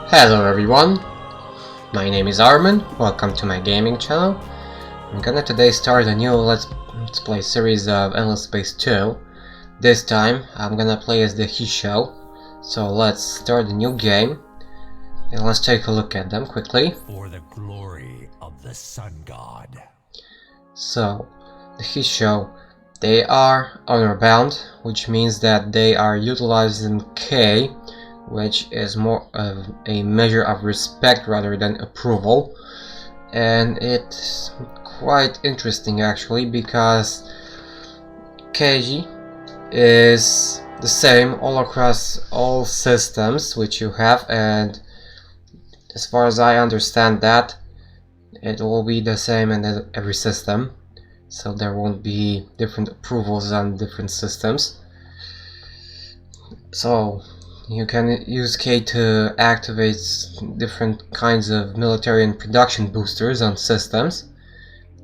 Hello everyone, my name is Armin, welcome to my gaming channel. I'm gonna today start a new Let's Play series of Endless Space 2. This time I'm gonna play as the Hissho, so let's start a new game and let's take a look at them quickly. For the glory of the Sun God. So, the Hissho, they are honor bound, which means that they are utilizing K, which is more of a measure of respect rather than approval. And it's quite interesting actually, because Keiji is the same all across all systems which you have, and as far as I understand that, it will be the same in every system, so there won't be different approvals on different systems. So you can use K to activate different kinds of military and production boosters on systems,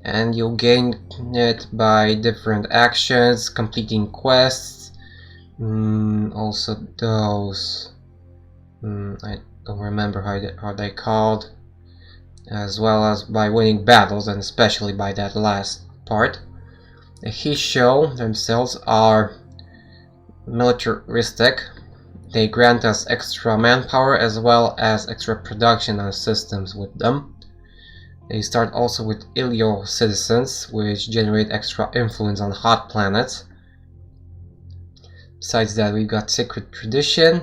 and you'll gain it by different actions, completing quests, also those, I don't remember how they called, as well as by winning battles, and especially by that last part. The Hissho themselves are militaristic. They grant us extra manpower as well as extra production on systems with them. They start also with Ilio citizens, which generate extra influence on hot planets. Besides that, we've got Secret Tradition.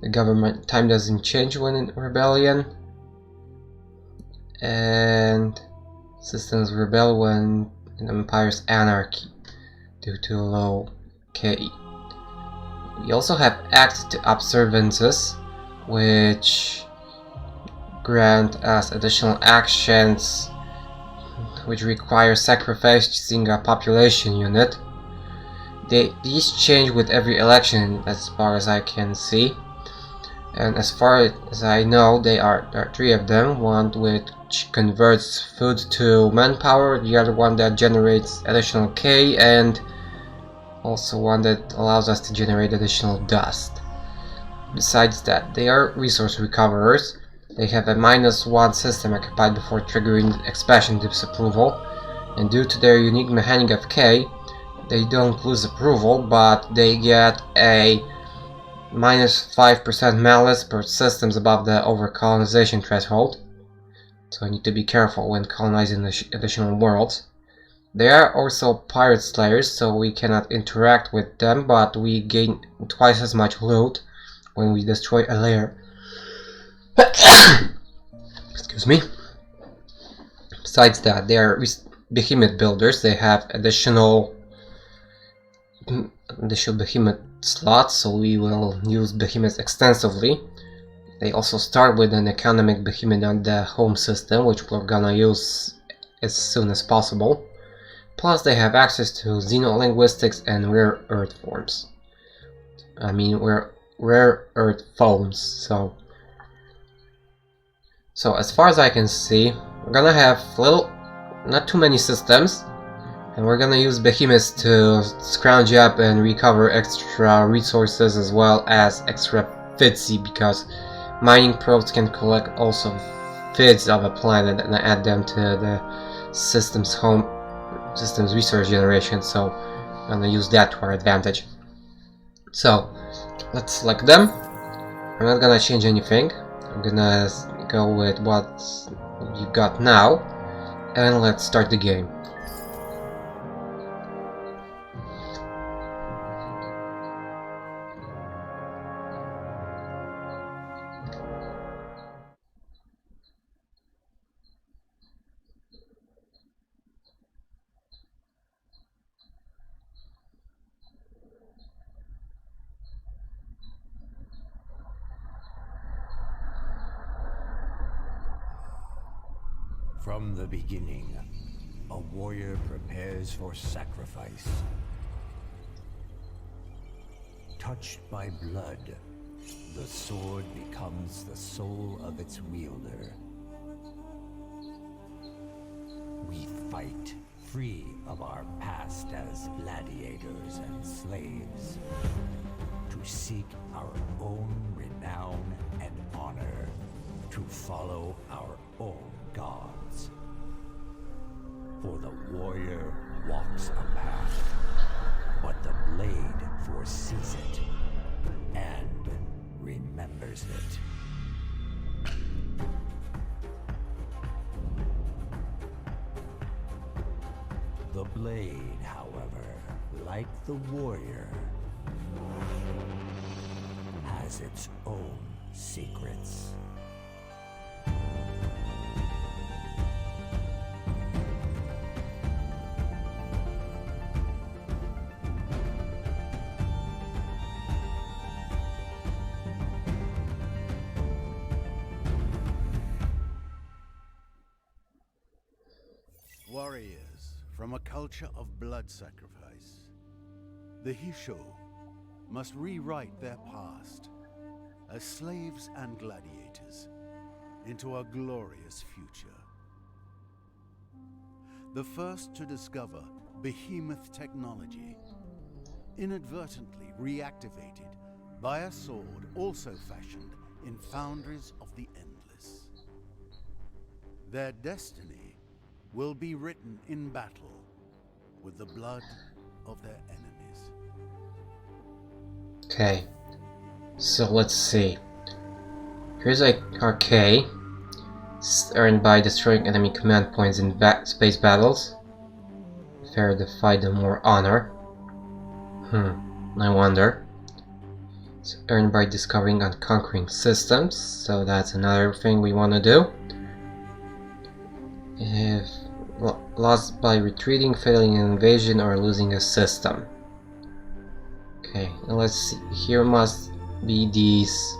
The government time doesn't change when in rebellion. And systems rebel when in Empire's anarchy due to low KE. We also have Act to Observances, which grant us additional actions which require sacrificing a population unit. These change with every election as far as I can see, and as far as I know there are three of them, one which converts food to manpower, the other one that generates additional K, and also one that allows us to generate additional dust. Besides that, they are resource recoverers. They have a -1 system occupied before triggering expansion disapproval, and due to their unique mechanic of K, they don't lose approval, but they get a -5% malice per systems above the overcolonization threshold, so you need to be careful when colonizing additional worlds. They are also pirate slayers, so we cannot interact with them, but we gain twice as much loot when we destroy a layer. Excuse me. Besides that, they are behemoth builders. They have additional behemoth slots, so we will use behemoths extensively. They also start with an economic behemoth on the home system, which we're gonna use as soon as possible. Plus they have access to xenolinguistics and rare earth forms. I mean, rare earth phones. So as far as I can see, we're gonna have not too many systems, and we're gonna use behemoths to scrounge up and recover extra resources as well as extra fitzy, because mining probes can collect also fits of a planet and add them to the system's resource generation, so I'm gonna use that to our advantage. So let's select them. I'm not gonna change anything. I'm gonna go with what you got now, and let's start the game. From the beginning, a warrior prepares for sacrifice. Touched by blood, the sword becomes the soul of its wielder. We fight, free of our past as gladiators and slaves, to seek our own renown and honor. follow our own gods. For the warrior walks a path, but the blade foresees it and remembers it. The blade, however, like the warrior, has its own secrets. Warriors from a culture of blood sacrifice, the Hissho must rewrite their past as slaves and gladiators into a glorious future. The first to discover behemoth technology, inadvertently reactivated by a sword also fashioned in foundries of the endless. Their destiny will be written in battle with the blood of their enemies. Okay, so let's see. Here's our K. It's earned by destroying enemy command points in space battles. Fairer to fight, the more honor. I wonder. It's earned by discovering and conquering systems, so that's another thing we want to do. If lost by retreating, failing an invasion, or losing a system. Okay, now let's see. Here must be these,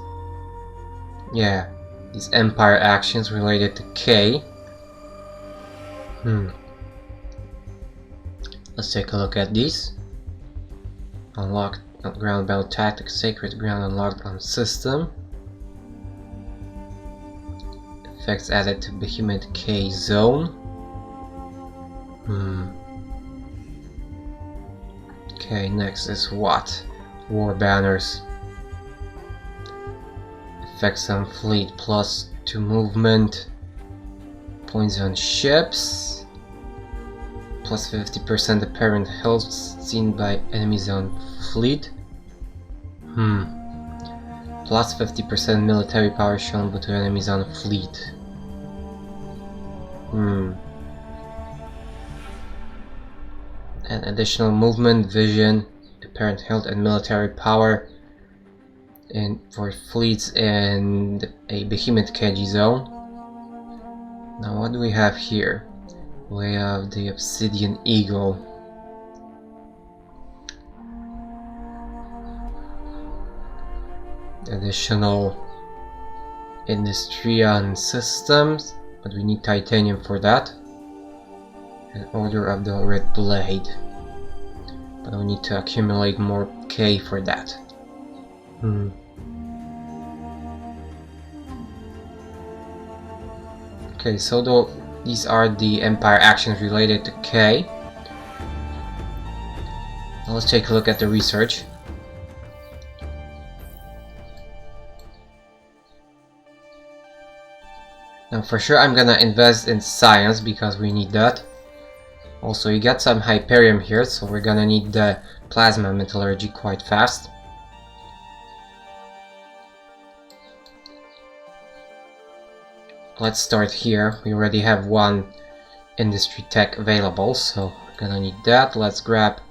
these empire actions related to K. Let's take a look at these. Unlocked ground battle tactics, sacred ground unlocked on system. Effects added to behemoth K zone. Okay, next is what? War banners. Effects on fleet +2 movement. Points on ships. +50% apparent health seen by enemies on fleet. +50% military power shown to enemies on fleet. And additional movement, vision, apparent health, and military power for fleets in a behemoth KG zone. Now what do we have here? We have the obsidian eagle. Additional Industrian systems, but we need titanium for that. And Order of the Red Blade, but we need to accumulate more K for that. Okay, so these are the empire actions related to K. Now let's take a look at the research. Now for sure I'm gonna invest in science because we need that. Also, you get some Hyperium here, so we're gonna need the plasma metallurgy quite fast. Let's start here. We already have one industry tech available, so we're gonna need that. Let's grab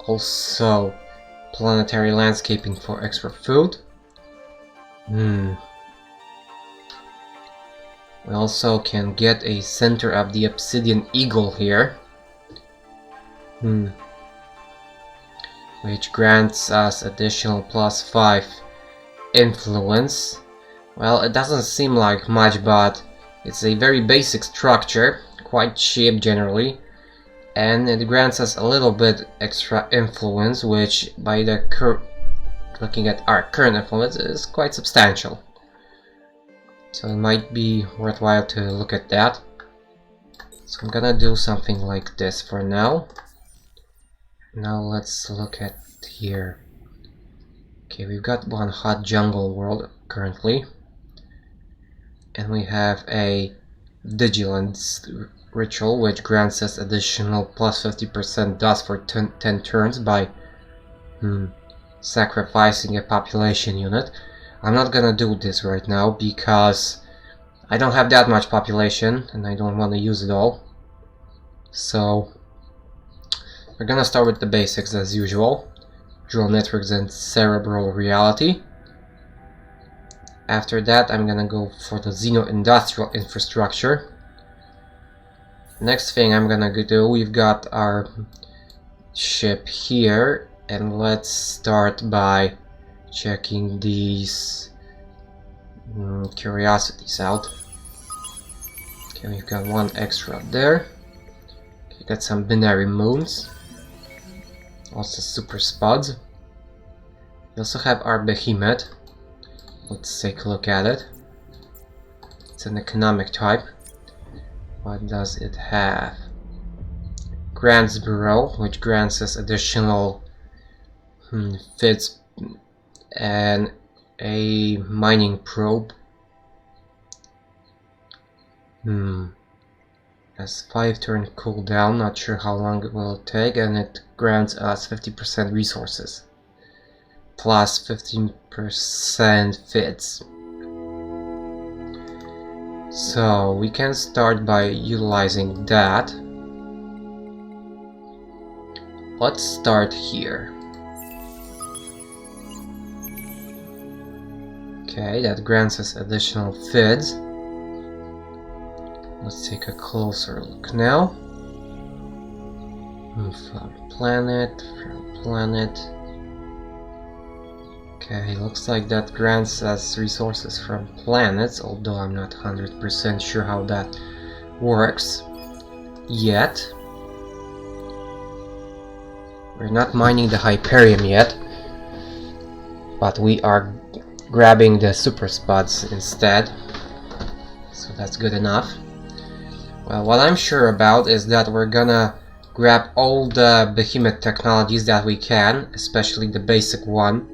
also planetary landscaping for extra food. We also can get a center of the obsidian eagle here. Which grants us additional +5 influence. Well, it doesn't seem like much, but it's a very basic structure, quite cheap generally, and it grants us a little bit extra influence, which by the looking at our current influence is quite substantial. So it might be worthwhile to look at that. So I'm gonna do something like this for now. Now let's look at here. Okay, we've got one hot jungle world currently. And we have a Vigilance ritual, which grants us additional plus 50% dust for 10 turns by sacrificing a population unit. I'm not gonna do this right now because I don't have that much population and I don't want to use it all. So we're gonna start with the basics as usual. Neural networks and cerebral reality. After that I'm gonna go for the xeno-industrial infrastructure. Next thing I'm gonna do, we've got our ship here, and let's start by checking these curiosities out. Okay, we've got one extra up there. Okay, got some binary moons, also super spuds. We also have our behemoth. Let's take a look at it. It's an economic type. What does it have? Grants Bureau, which grants us additional fits and a mining probe. Has 5 turn cooldown, not sure how long it will take, and it grants us 50% resources plus 15% fits. So we can start by utilizing that. Let's start here. Okay, that grants us additional fids. Let's take a closer look now. From planet. Okay, looks like that grants us resources from planets, although I'm not 100% sure how that works yet. We're not mining the Hyperium yet, but we are grabbing the super spuds instead, so that's good enough. Well, what I'm sure about is that we're gonna grab all the behemoth technologies that we can, especially the basic one,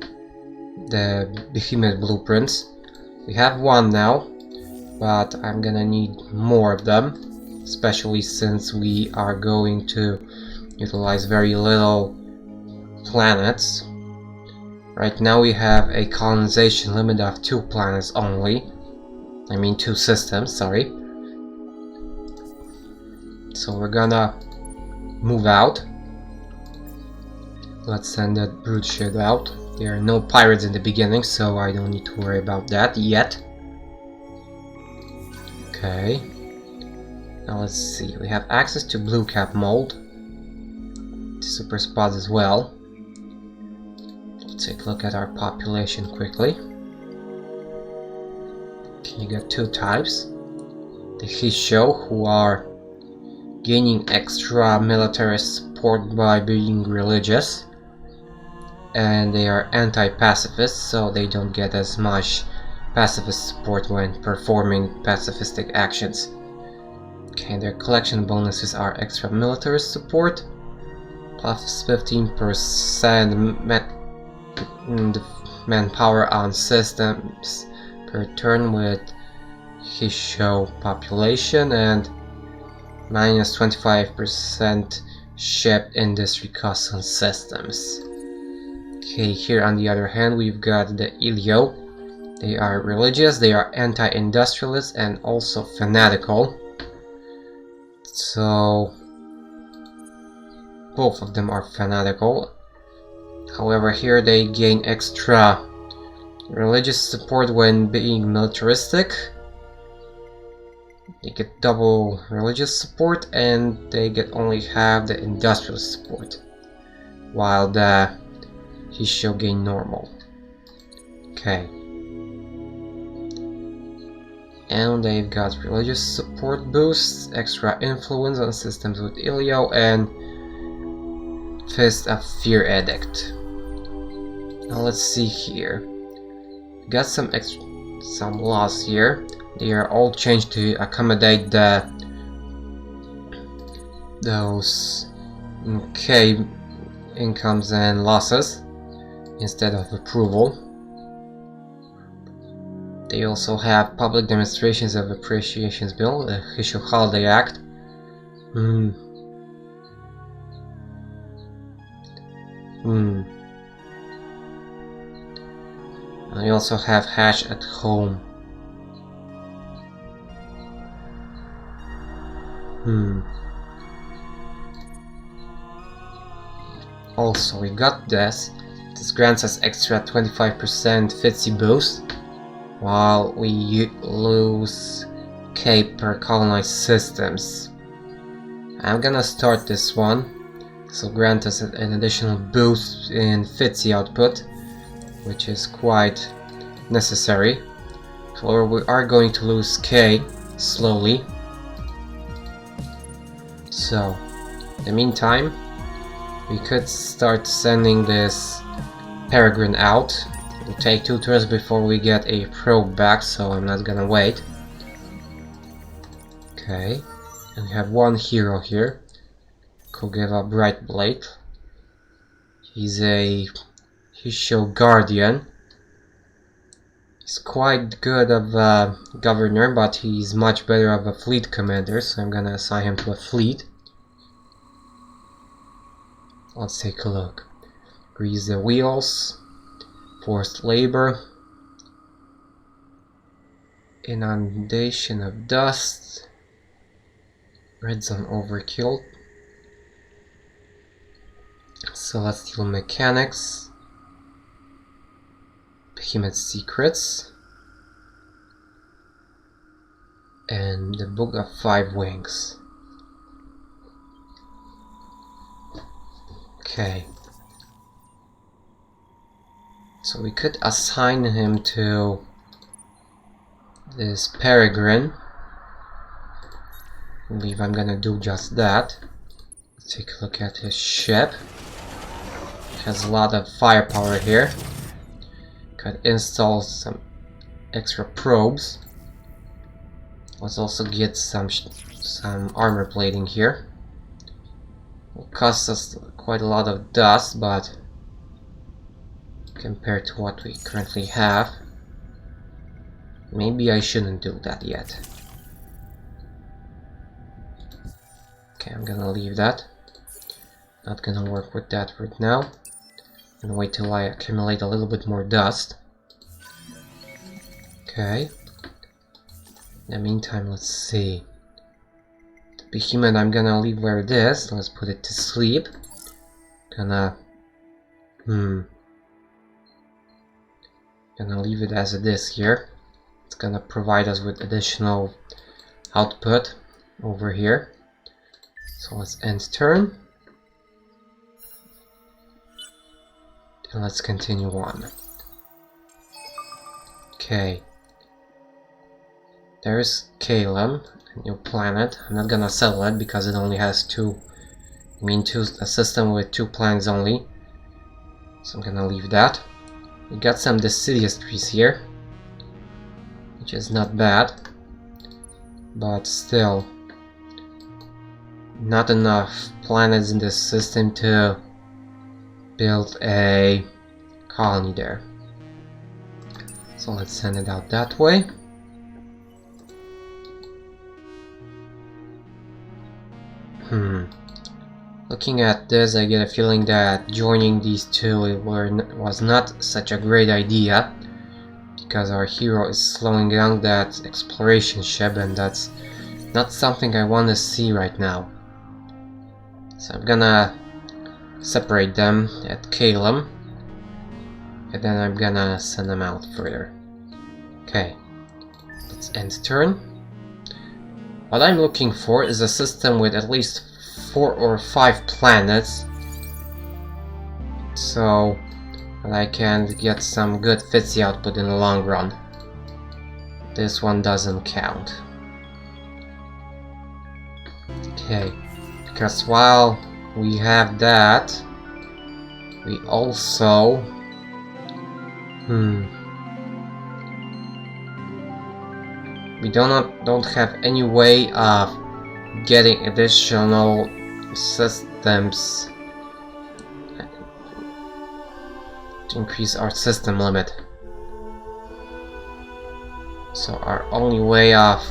the behemoth blueprints. We have one now, but I'm gonna need more of them, especially since we are going to utilize very little planets. Right now we have a colonization limit of 2 planets only. I mean 2 systems, sorry. So we're gonna move out. Let's send that brute ship out. There are no pirates in the beginning, so I don't need to worry about that yet. Okay. Now let's see. We have access to blue cap mold, super spots as well. Let's take a look at our population quickly. Okay, you got 2 types. The Hissho, who are gaining extra military support by being religious, and they are anti-pacifist, so they don't get as much pacifist support when performing pacifistic actions. Okay, their collection bonuses are extra military support, plus 15% manpower on systems per turn with Hissho population, and minus 25% ship industry costs on systems. Okay, here on the other hand we've got the Ilio. They are religious, they are anti-industrialist, and also fanatical. So both of them are fanatical. However, here they gain extra religious support when being militaristic. They get double religious support, and they get only half the industrial support, while the Hissho gain normal. Okay. And they've got religious support boosts, extra influence on systems with Ilio, and Fist of Fear Edict. Now let's see here. We got some laws here. They are all changed to accommodate those incomes and losses instead of approval. They also have public demonstrations of appreciations bill, the Hissho Holiday Act. And we also have Hash at Home. Also, we got this. This grants us extra 25% FTSE boost, while we lose K per colonized systems. I'm gonna start this one, so grant us an additional boost in FTSE output, which is quite necessary. However, we are going to lose K slowly. So, in the meantime, we could start sending this Peregrine out. It will take 2 turns before we get a probe back, so I'm not gonna wait. Okay, and we have one hero here. Could give a Bright Blade. He's a Hissho Guardian. He's quite good of a governor, but he's much better of a fleet commander, so I'm gonna assign him to a fleet. Let's take a look. Grease the wheels, forced labor, inundation of dust, red zone overkill, celestial mechanics, behemoth secrets, and the book of 5 wings. Okay. So we could assign him to this Peregrine. I believe I'm gonna do just that. Let's take a look at his ship. Has a lot of firepower here. Could install some extra probes. Let's also get some armor plating here. Will cost us quite a lot of dust, but compared to what we currently have, maybe I shouldn't do that yet. Okay, I'm gonna leave that. Not gonna work with that right now. And wait till I accumulate a little bit more dust. Okay. In the meantime, let's see. The behemoth I'm gonna leave where it is. Let's put it to sleep. Gonna leave it as it is here. It's gonna provide us with additional output over here. So let's end turn. And let's continue on. Okay. There's Calum, a new planet. I'm not gonna sell it because it only has a system with 2 planets only. So I'm gonna leave that. We got some deciduous trees here, which is not bad, but still not enough planets in this system to build a colony there. So let's send it out that way. Looking at this, I get a feeling that joining these two was not such a great idea, because our hero is slowing down that exploration ship, and that's not something I want to see right now. So I'm gonna separate them at Calum, and then I'm gonna send them out further. Okay, let's end turn. What I'm looking for is a system with at least 4 or 5 planets, so that I can get some good FTSE output in the long run. This one doesn't count. Okay, because while we have that, we also we don't have any way of getting additional systems to increase our system limit. So our only way of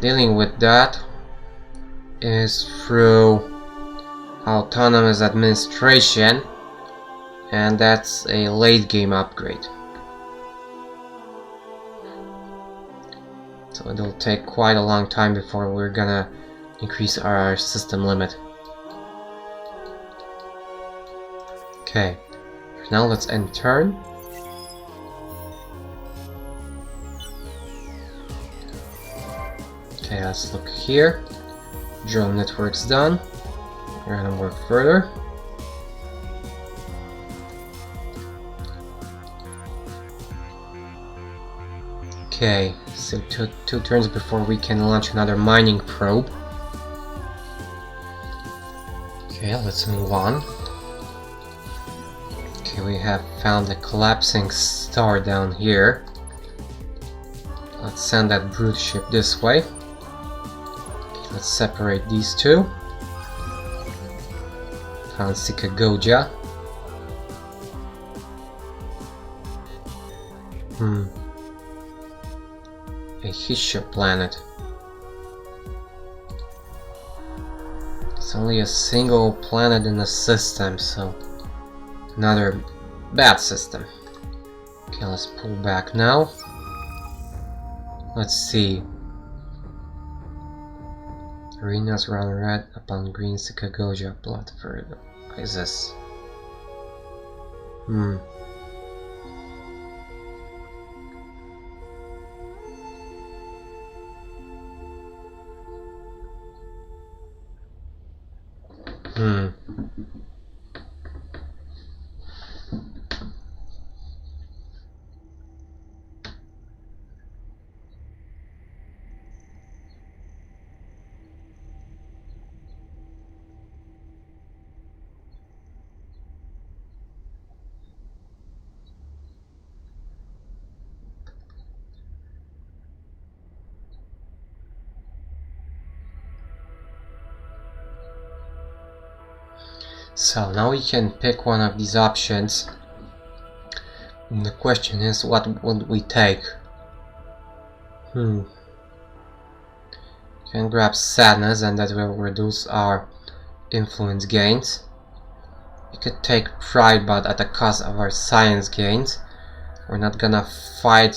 dealing with that is through autonomous administration, and that's a late game upgrade. So it'll take quite a long time before we're gonna increase our system limit. Okay, now let's end turn. Okay, let's look here. Drone network's done. We're gonna work further. Okay, so two turns before we can launch another mining probe. Okay, let's move on. Okay, we have found a collapsing star down here. Let's send that brood ship this way. Okay, let's separate these two. Found Sikagoja. A Hissho planet. It's only a single planet in the system, so another bad system. Okay, let's pull back now. Let's see. Arenas run red upon green Sikagoja blood further. What is this? So now we can pick one of these options. And the question is, what would we take? Can grab sadness, and that will reduce our influence gains. We could take pride, but at the cost of our science gains. We're not gonna fight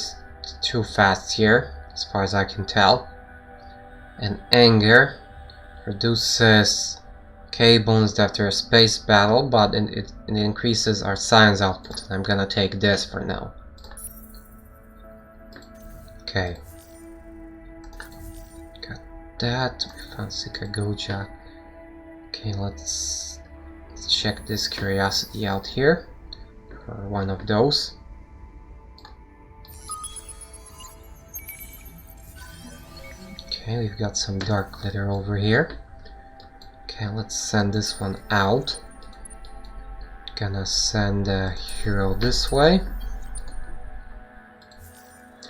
too fast here, as far as I can tell. And anger reduces K bones after a space battle, but it increases our science output. I'm gonna take this for now. Okay. Got that. We found Sikagoja. Okay, let's check this curiosity out here for one of those. Okay, we've got some dark glitter over here. Okay, let's send this one out. Gonna send a hero this way.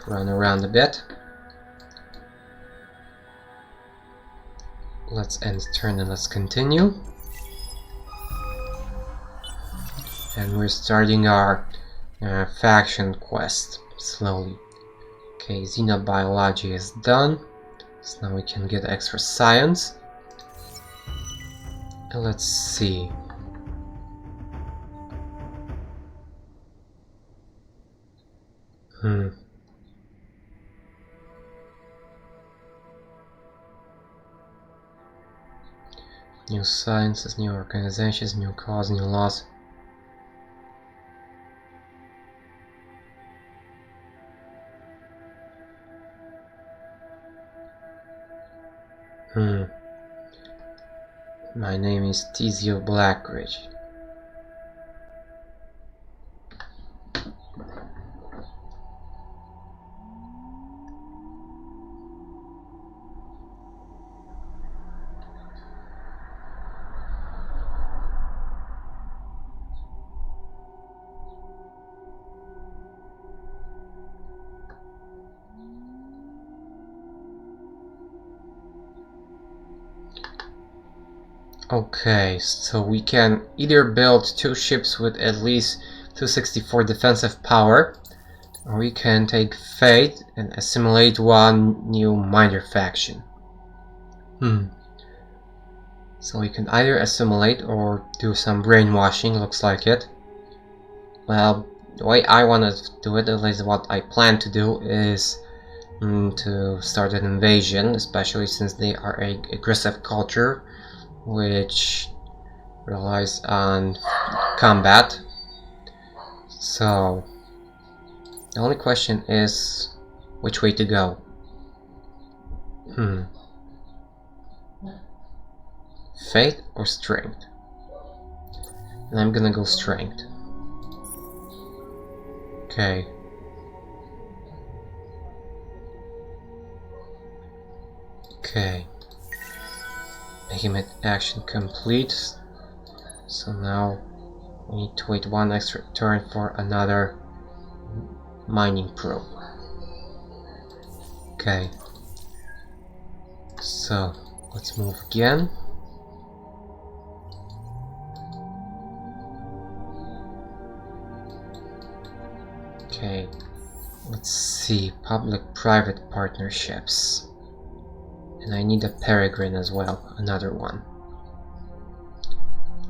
Run around a bit. Let's end turn and let's continue. And we're starting our faction quest slowly. Okay, xenobiology is done. So now we can get extra science. And let's see. New sciences, new organizations, new cause, new laws. My name is Tizio Blackridge. Okay, so we can either build two ships with at least 264 defensive power, Or we can take Fate and assimilate one new minor faction. So we can either assimilate or do some brainwashing, looks like it. Well, the way I want to do it, at least what I plan to do, is to start an invasion, especially since they are an aggressive culture which relies on combat. So the only question is which way to go. Faith or strength? And I'm gonna go strength. Okay. Okay. Making it action complete. So now we need to wait one extra turn for another mining probe. Okay. So let's move again. Okay, let's see, public-private partnerships. And I need a peregrine as well, another one.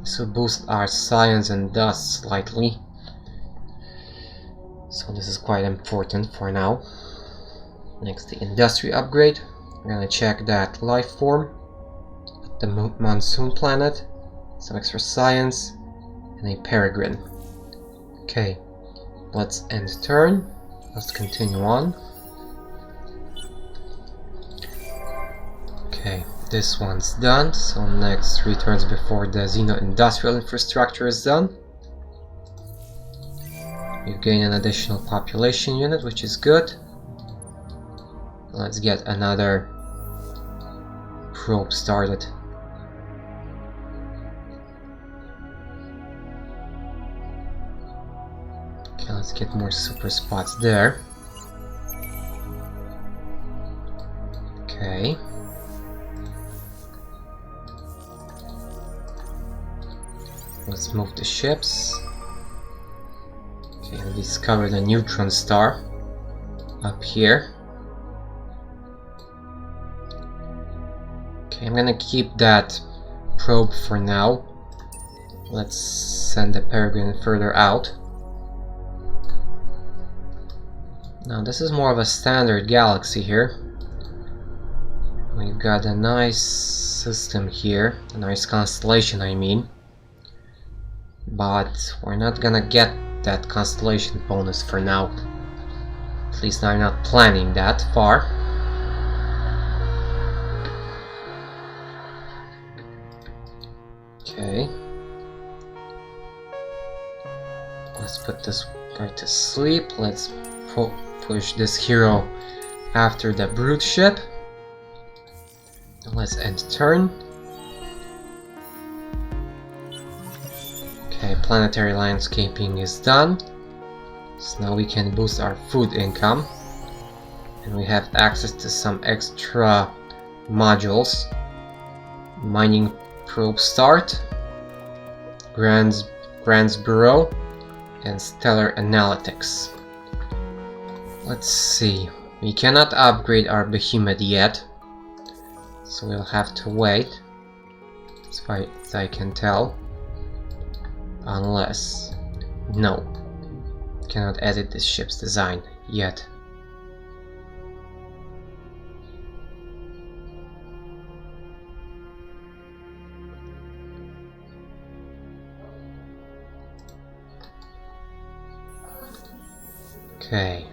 This will boost our science and dust slightly. So this is quite important for now. Next, the industry upgrade. We're gonna check that life form at the monsoon planet, some extra science, and a peregrine. Okay. Let's end turn. Let's continue on. Okay, this one's done. So next 3 turns before the Xeno-industrial infrastructure is done. You gain an additional population unit, which is good. Let's get another probe started. Okay, let's get more super spots there. Okay. Let's move the ships. Okay, we discovered a neutron star up here. Okay, I'm gonna keep that probe for now. Let's send the peregrine further out. Now this is more of a standard galaxy here. We've got a nice system here, a nice constellation I mean. But we're not gonna get that constellation bonus for now. At least I'm not planning that far. Okay. Let's put this guy to sleep. Let's push this hero after the brood ship. Let's end turn. Okay, planetary landscaping is done. So now we can boost our food income. And we have access to some extra modules. Mining probe start, Grants Bureau, and Stellar Analytics. Let's see, we cannot upgrade our behemoth yet, so we'll have to wait, as far as I can tell, unless, no, cannot edit this ship's design yet. Okay.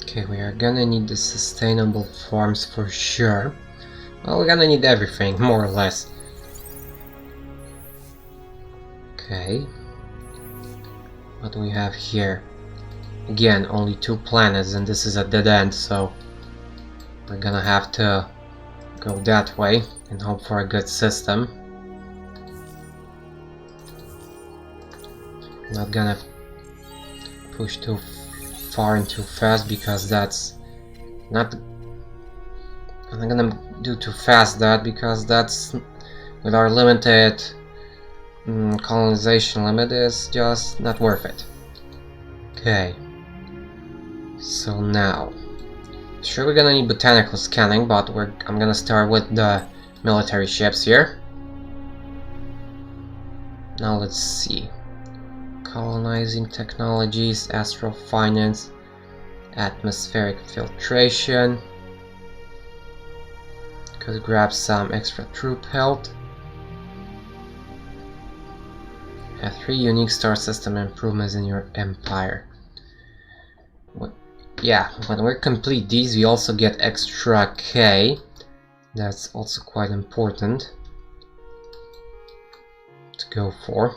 Okay, we are gonna need the sustainable forms for sure. Well, we're gonna need everything, more or less. Okay. What do we have here? Again, only 2 planets, and this is a dead end, so we're gonna have to go that way and hope for a good system. Not gonna push too far and too fast because that's not I'm not gonna do too fast that, because that's, with our limited colonization limit, is just not worth it. Okay. So now, sure, we're gonna need botanical scanning, but I'm gonna start with the military ships here. Now let's see. Colonizing technologies, astrofinance, atmospheric filtration. Could grab some extra troop health. Have 3 unique star system improvements in your empire. Yeah, when we complete these, we also get extra K. That's also quite important to go for.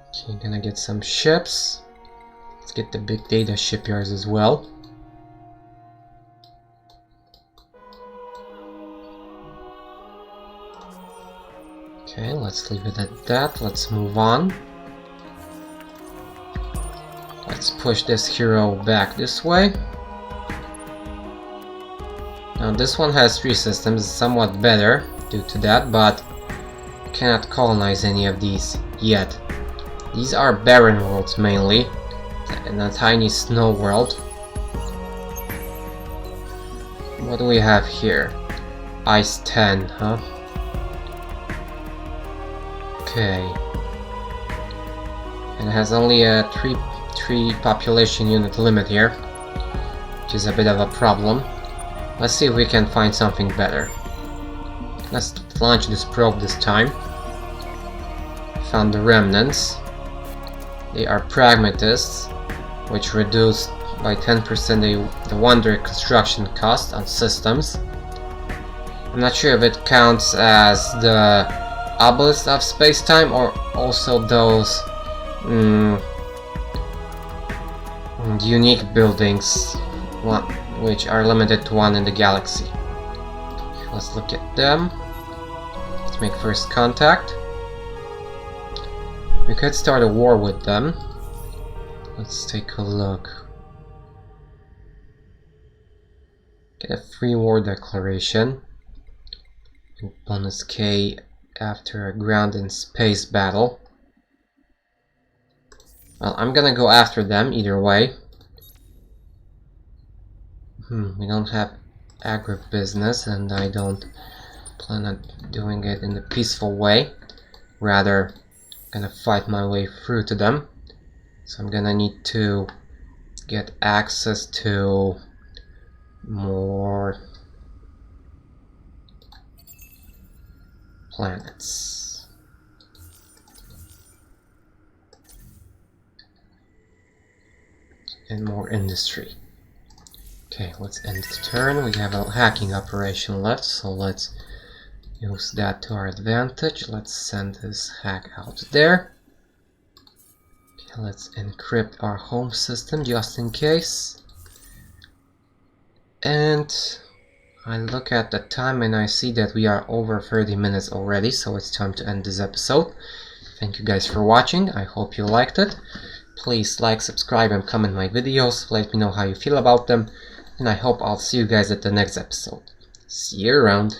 Okay, gonna get some ships. Let's get the big data shipyards as well. Okay, let's leave it at that. Let's move on. Let's push this hero back this way. Now this one has 3 systems, somewhat better due to that, but cannot colonize any of these yet. These are barren worlds mainly, and a tiny snow world. What do we have here? Ice 10, huh? Okay. And it has only a 3 population unit limit here, which is a bit of a problem. Let's see if we can find something better. Let's launch this probe this time. Found the remnants. They are pragmatists, which reduced by 10% the wonder construction cost on systems. I'm not sure if it counts as the obelisk of space-time or also those unique buildings, which are limited to 1 in the galaxy. Let's look at them. Let's make first contact. We could start a war with them. Let's take a look. Get a free war declaration. And bonus K after a ground and space battle. Well, I'm gonna go after them either way. We don't have agribusiness, and I don't plan on doing it in a peaceful way. Rather, gonna fight my way through to them. So I'm gonna need to get access to more planets. And more industry. Okay, let's end the turn. We have a hacking operation left, so let's use that to our advantage. Let's send this hack out there. Okay, let's encrypt our home system just in case. And I look at the time and I see that we are over 30 minutes already, so it's time to end this episode. Thank you guys for watching. I hope you liked it. Please like, subscribe, and comment my videos. Let me know how you feel about them. And I hope I'll see you guys at the next episode. See you around.